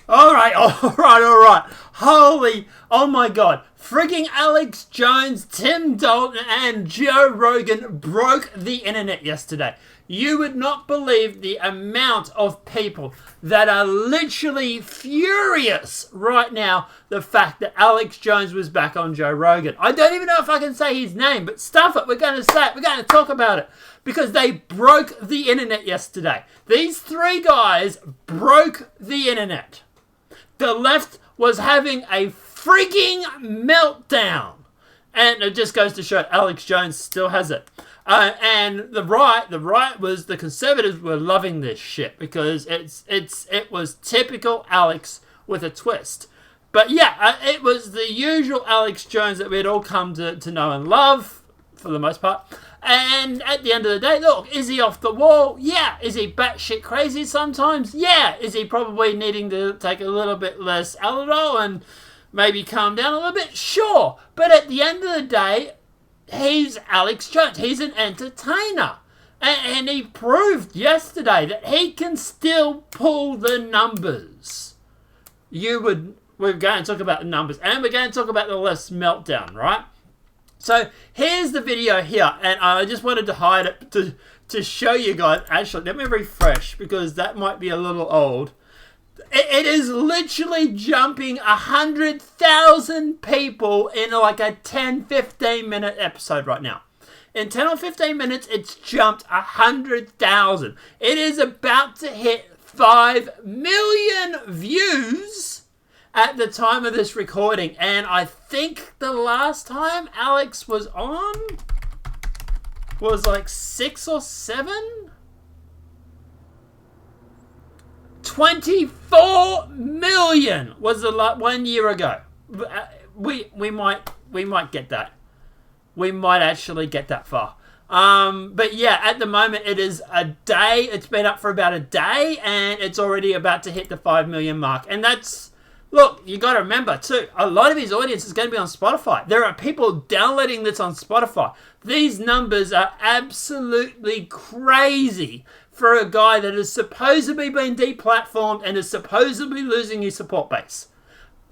All right. Holy, oh my God. Frigging Alex Jones, Tim Dalton, and Joe Rogan broke the internet yesterday. You would not believe the amount of people that are literally furious right now the fact that Alex Jones was back on Joe Rogan. I don't even know if I can say his name, but stuff it. We're going to say it. We're going to talk about it. Because they broke the internet yesterday. These three guys broke the internet. The left was having a freaking meltdown. And it just goes to show Alex Jones still has it. And the right was, the conservatives were loving this shit because it was typical Alex with a twist. But yeah, it was the usual Alex Jones that we'd all come to know and love for the most part. And at the end of the day, look, is he off the wall? Yeah. Is he batshit crazy sometimes? Yeah. Is he probably needing to take a little bit less Aladol and maybe calm down a little bit? Sure. But at the end of the day, he's Alex Jones. He's an entertainer. And he proved yesterday that he can still pull the numbers. We're going to talk about the numbers. And we're going to talk about the Leftist Meltdown, right? So here's the video here. And I just wanted to hide it to show you guys. Actually, let me refresh because that might be a little old. It is literally jumping 100,000 people in like a 10-15 minute episode right now. In 10 or 15 minutes, it's jumped 100,000. It is about to hit 5 million views at the time of this recording. And I think the last time Alex was on was like 6 or 7. 24 million was the 1 year ago. We might get that. We might actually get that far. But yeah, at the moment it is a day. It's been up for about a day, and it's already about to hit the 5 million mark. And that's, look, you got to remember too, a lot of his audience is going to be on Spotify. There are people downloading this on Spotify. These numbers are absolutely crazy for a guy that has supposedly been deplatformed and is supposedly losing his support base.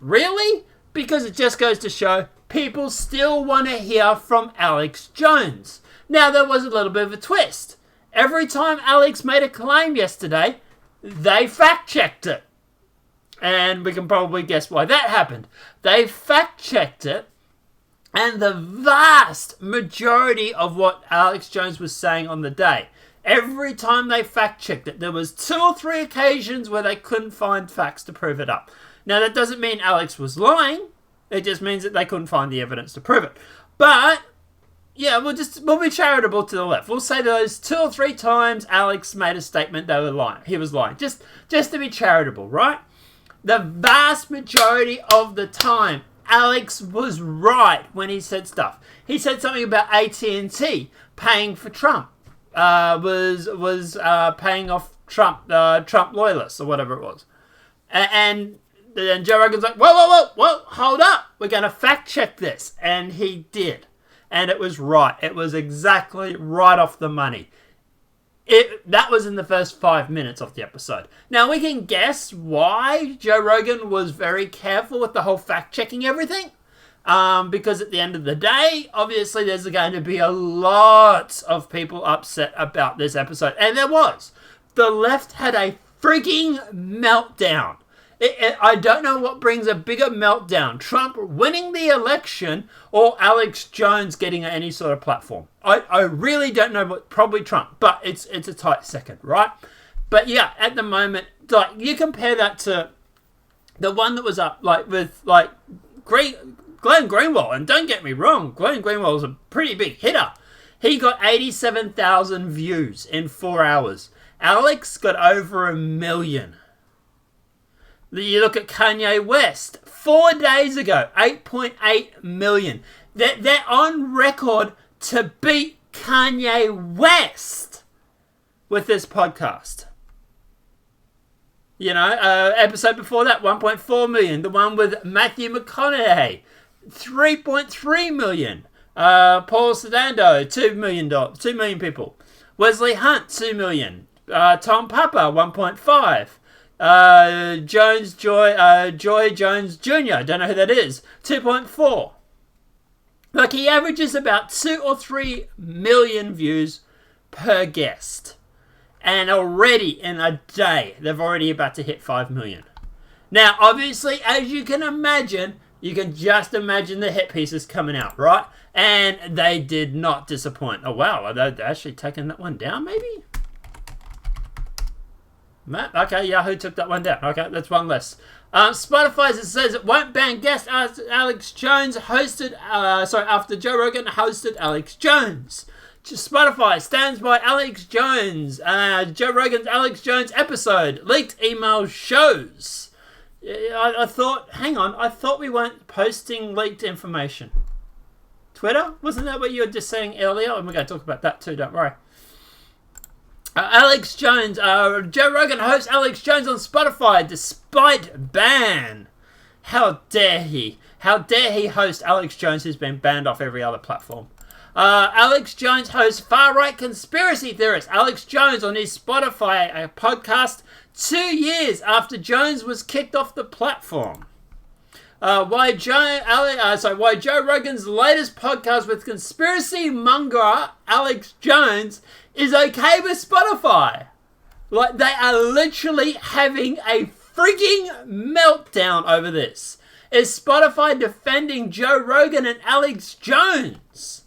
Really? Because it just goes to show people still want to hear from Alex Jones. Now, there was a little bit of a twist. Every time Alex made a claim yesterday, they fact-checked it. And we can probably guess why that happened. They fact-checked it, and the vast majority of what Alex Jones was saying on the day, every time they fact-checked it, there was 2 or 3 occasions where they couldn't find facts to prove it up. Now, that doesn't mean Alex was lying. It just means that they couldn't find the evidence to prove it. But, yeah, we'll be charitable to the left. We'll say those 2 or 3 times Alex made a statement they were lying. He was lying. Just to be charitable, right? The vast majority of the time, Alex was right when he said stuff. He said something about AT&T paying for Trump. Was paying off Trump loyalists or whatever it was. And then Joe Rogan's like, whoa, hold up. We're going to fact check this. And he did. And it was right. It was exactly right off the money. That was in the first 5 minutes of the episode. Now, we can guess why Joe Rogan was very careful with the whole fact checking everything. Because at the end of the day, obviously there's going to be a lot of people upset about this episode. And there was. The left had a freaking meltdown. I don't know what brings a bigger meltdown. Trump winning the election or Alex Jones getting any sort of platform. I really don't know, but probably Trump. But it's a tight second, right? But yeah, at the moment, like you compare that to the one that was up with Glenn Greenwald, and don't get me wrong, Glenn Greenwald was a pretty big hitter. He got 87,000 views in 4 hours. Alex got over 1 million. You look at Kanye West, 4 days ago, 8.8 million. They're on record to beat Kanye West with this podcast. You know, episode before that, 1.4 million. The one with Matthew McConaughey, 3.3 million. Paul Sedando, $2 million, 2 million people. Wesley Hunt, 2 million. Tom Papa, 1.5. Joy Jones Jr. Don't know who that is. 2.4. Like, he averages about 2 or 3 million views per guest. And already in a day, they've already about to hit 5 million. Now, obviously, as you can imagine, you can just imagine the hit pieces coming out, right? And they did not disappoint. Oh, wow. Are they actually taking that one down, maybe? Matt? Okay, Yahoo took that one down. Okay, that's one less. Spotify says it won't ban guest Alex Jones hosted, after Joe Rogan hosted Alex Jones. Spotify stands by Alex Jones. Joe Rogan's Alex Jones episode. Leaked email shows. I thought we weren't posting leaked information. Twitter? Wasn't that what you were just saying earlier? And we're going to talk about that too, don't worry. Alex Jones, Joe Rogan hosts Alex Jones on Spotify despite ban. How dare he? How dare he host Alex Jones, who's been banned off every other platform? Alex Jones hosts far-right conspiracy theorist Alex Jones on his Spotify podcast 2 years after Jones was kicked off the platform. Why Joe Rogan's latest podcast with conspiracy monger Alex Jones is okay with Spotify. Like, they are literally having a freaking meltdown over this. Is Spotify defending Joe Rogan and Alex Jones?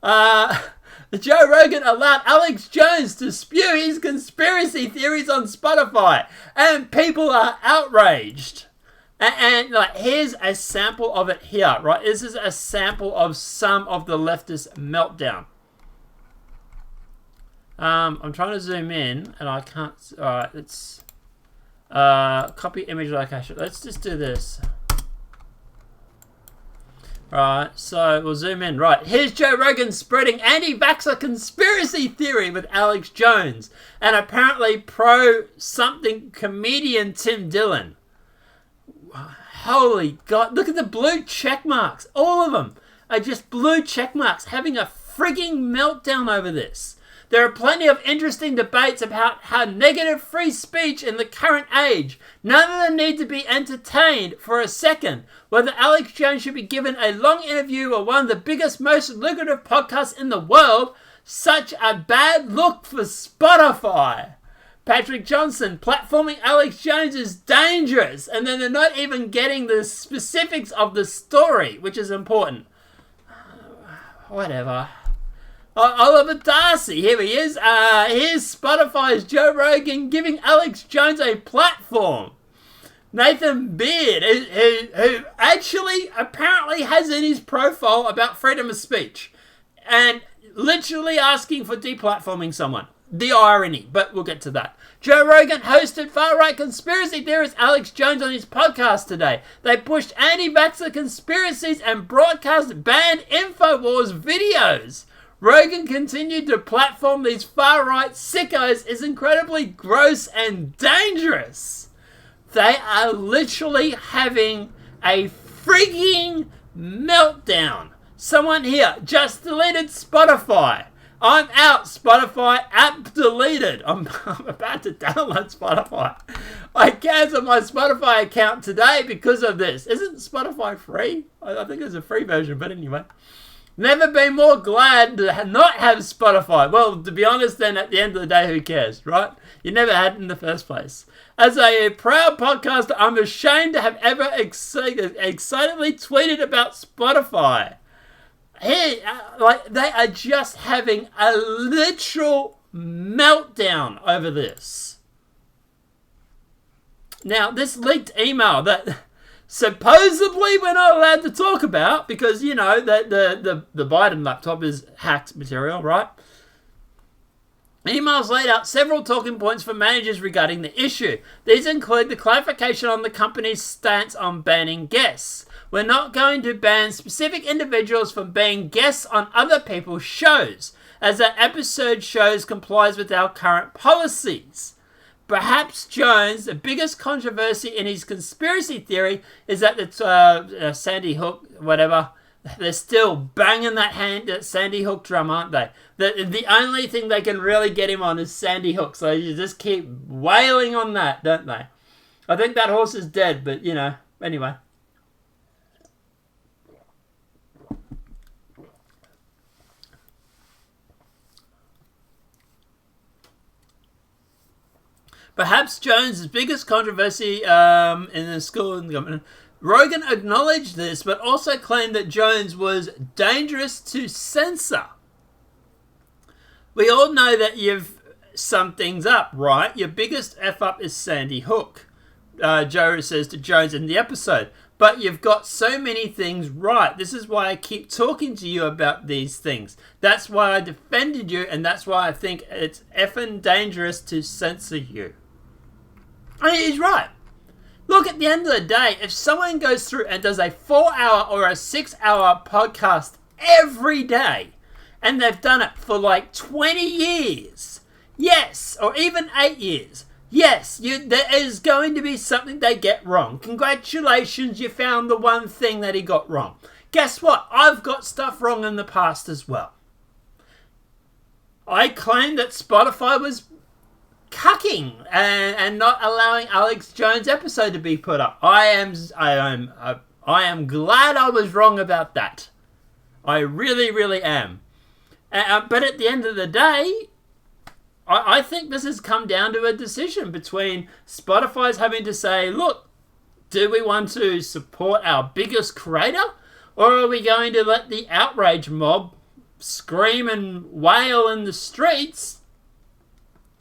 Joe Rogan allowed Alex Jones to spew his conspiracy theories on Spotify, and people are outraged. And like, here's a sample of it here, right? This is a sample of some of the leftist meltdown. I'm trying to zoom in, and I can't. All right, let's copy image location. Let's just do this. Right, so we'll zoom in. Right, here's Joe Rogan spreading anti-vaxxer conspiracy theory with Alex Jones and apparently pro-something comedian Tim Dillon. Holy God, look at the blue check marks. All of them are just blue check marks, having a frigging meltdown over this. There are plenty of interesting debates about how negative free speech in the current age. None of them need to be entertained for a second. Whether Alex Jones should be given a long interview or one of the biggest, most lucrative podcasts in the world, such a bad look for Spotify. Patrick Johnson, platforming Alex Jones is dangerous. And then they're not even getting the specifics of the story, which is important. Whatever. Oliver Darcy, here he is. Here's Spotify's Joe Rogan giving Alex Jones a platform. Nathan Beard, who actually apparently has in his profile about freedom of speech and literally asking for deplatforming someone. The irony, but we'll get to that. Joe Rogan hosted far-right conspiracy theorist Alex Jones on his podcast today. They pushed anti-vaxxer conspiracies and broadcast banned InfoWars videos. Rogan continued to platform these far-right sickos is incredibly gross and dangerous. They are literally having a frigging meltdown. Someone here just deleted Spotify. I'm out, Spotify. App deleted. I'm about to download Spotify. I cancelled my Spotify account today because of this. Isn't Spotify free? I think there's a free version, but anyway. Never been more glad to not have Spotify. Well, to be honest, then at the end of the day, who cares, right? You never had it in the first place. As a proud podcaster, I'm ashamed to have ever excitedly tweeted about Spotify. Hey, they are just having a literal meltdown over this. Now, this leaked email that supposedly we're not allowed to talk about because, you know, the Biden laptop is hacked material, right? Emails laid out several talking points for managers regarding the issue. These include the clarification on the company's stance on banning guests. We're not going to ban specific individuals from being guests on other people's shows, as that episode shows complies with our current policies. Perhaps Jones, the biggest controversy in his conspiracy theory is that the Sandy Hook, whatever, they're still banging that Sandy Hook drum, aren't they? The only thing they can really get him on is Sandy Hook, so you just keep wailing on that, don't they? I think that horse is dead, but, anyway. Perhaps Jones' biggest controversy in the school and government. Rogan acknowledged this, but also claimed that Jones was dangerous to censor. We all know that you've summed things up, right? Your biggest F-up is Sandy Hook, Joe says to Jones in the episode. But you've got so many things right. This is why I keep talking to you about these things. That's why I defended you, and that's why I think it's effing dangerous to censor you. I mean, he's right. Look, at the end of the day, if someone goes through and does a 4-hour or a 6-hour podcast every day, and they've done it for like 20 years, yes, or even 8 years, yes, there is going to be something they get wrong. Congratulations, you found the one thing that he got wrong. Guess what? I've got stuff wrong in the past as well. I claim that Spotify was cucking and not allowing Alex Jones' episode to be put up. I am glad I was wrong about that. I really, really am. But at the end of the day, I think this has come down to a decision between Spotify's having to say, look, do we want to support our biggest creator, or are we going to let the outrage mob scream and wail in the streets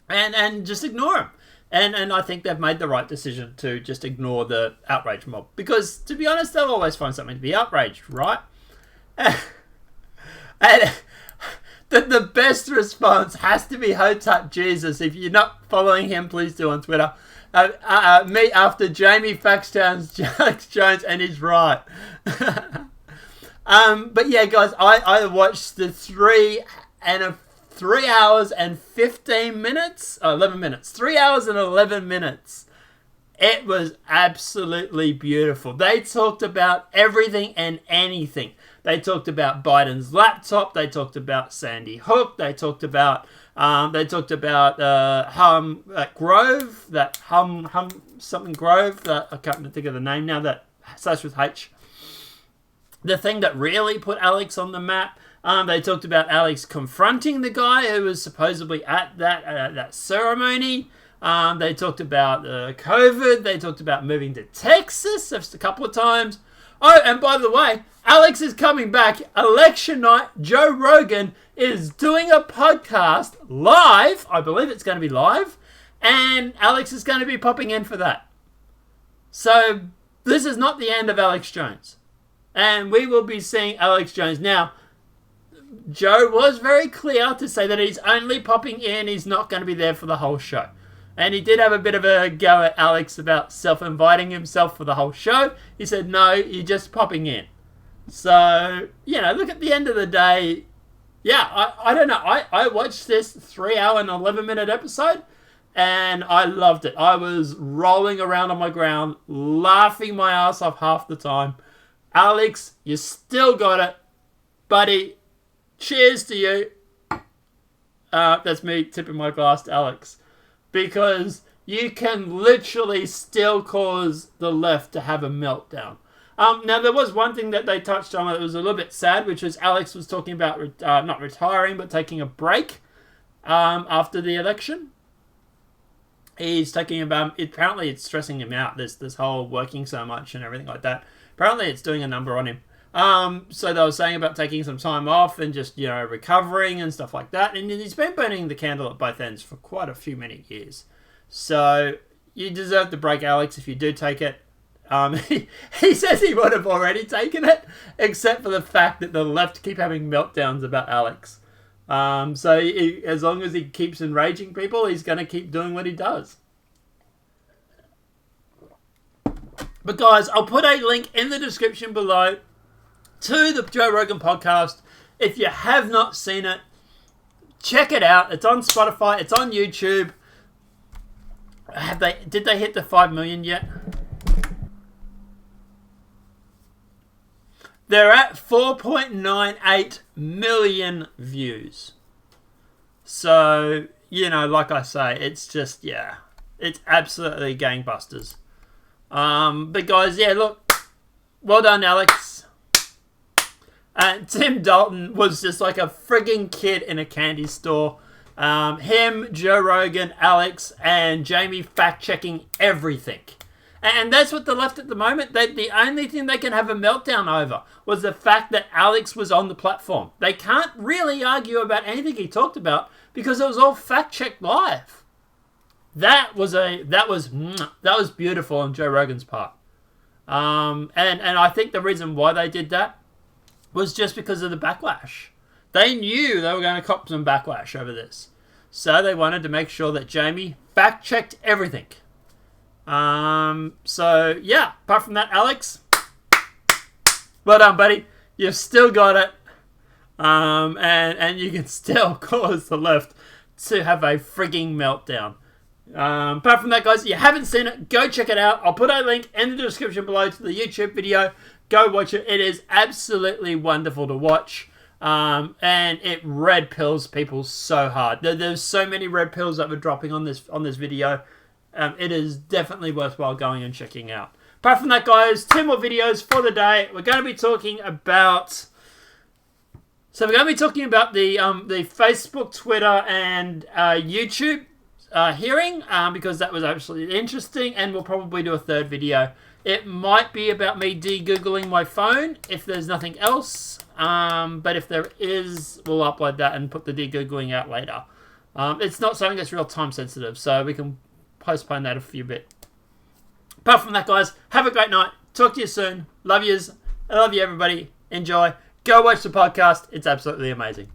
and just ignore him? And I think they've made the right decision to just ignore the outrage mob. Because, to be honest, they'll always find something to be outraged, right? And the best response has to be Hotep Jesus. If you're not following him, please do on Twitter. Me after Jamie Faxtown's Alex Jones, and he's right. But yeah, guys, I watched the 3 hours and 15 minutes, 11 minutes, 3 hours and 11 minutes. It was absolutely beautiful. They talked about everything and anything. They talked about Biden's laptop. They talked about Sandy Hook. They talked about Grove, that something Grove, that I can't think of the name now, that starts with H. The thing that really put Alex on the map. They talked about Alex confronting the guy who was supposedly at that ceremony. They talked about COVID. They talked about moving to Texas just a couple of times. Oh, and by the way, Alex is coming back. Election night, Joe Rogan is doing a podcast live. I believe it's going to be live. And Alex is going to be popping in for that. So this is not the end of Alex Jones. And we will be seeing Alex Jones. Now, Joe was very clear to say that he's only popping in. He's not going to be there for the whole show. And he did have a bit of a go at Alex about self-inviting himself for the whole show. He said, no, you're just popping in. So, look, at the end of the day, yeah, I don't know. I watched this 3 hour and 11 minute episode, and I loved it. I was rolling around on my ground, laughing my ass off half the time. Alex, you still got it. Buddy, cheers to you. That's me tipping my glass to Alex. Because you can literally still cause the left to have a meltdown. Now, there was one thing that they touched on that was a little bit sad, which was Alex was talking about not retiring, but taking a break after the election. He's taking apparently it's stressing him out, this whole working so much and everything like that. Apparently it's doing a number on him. So they were saying about taking some time off and just, recovering and stuff like that. And he's been burning the candle at both ends for quite a few many years. So you deserve the break, Alex, if you do take it. He says he would have already taken it, except for the fact that the left keep having meltdowns about Alex. So as long as he keeps enraging people, he's going to keep doing what he does. But guys, I'll put a link in the description below to the Joe Rogan podcast. If you have not seen it, check it out. It's on Spotify. It's on YouTube. Did they hit the 5 million yet? They're at 4.98 million views. So, like I say, it's just, it's absolutely gangbusters. But guys, yeah, look, well done, Alex. Tim Dalton was just like a frigging kid in a candy store. Him, Joe Rogan, Alex, and Jamie fact-checking everything. And that's what the left at the moment, the only thing they can have a meltdown over was the fact that Alex was on the platform. They can't really argue about anything he talked about because it was all fact-checked live. That was beautiful on Joe Rogan's part. And I think the reason why they did that was just because of the backlash. They knew they were going to cop some backlash over this. So they wanted to make sure that Jamie fact-checked everything. So yeah, apart from that, Alex, well done, buddy. You've still got it. And you can still cause the left to have a frigging meltdown. Apart from that, guys, if you haven't seen it, go check it out. I'll put a link in the description below to the YouTube video. Go watch it. It is absolutely wonderful to watch. And it red pills people so hard. There's so many red pills that were dropping on this video. It is definitely worthwhile going and checking out. Apart from that, guys, 2 more videos for the day. We're going to be talking about... So we're going to be talking about the Facebook, Twitter, and YouTube hearing, because that was absolutely interesting, and we'll probably do a 3rd video. It might be about me de-googling my phone, if there's nothing else. But if there is, we'll upload that and put the de-googling out later. It's not something that's real time sensitive, so we can postpone that a few bit. Apart from that, guys, have a great night. Talk to you soon. Love yous. I love you, everybody. Enjoy. Go watch the podcast. It's absolutely amazing.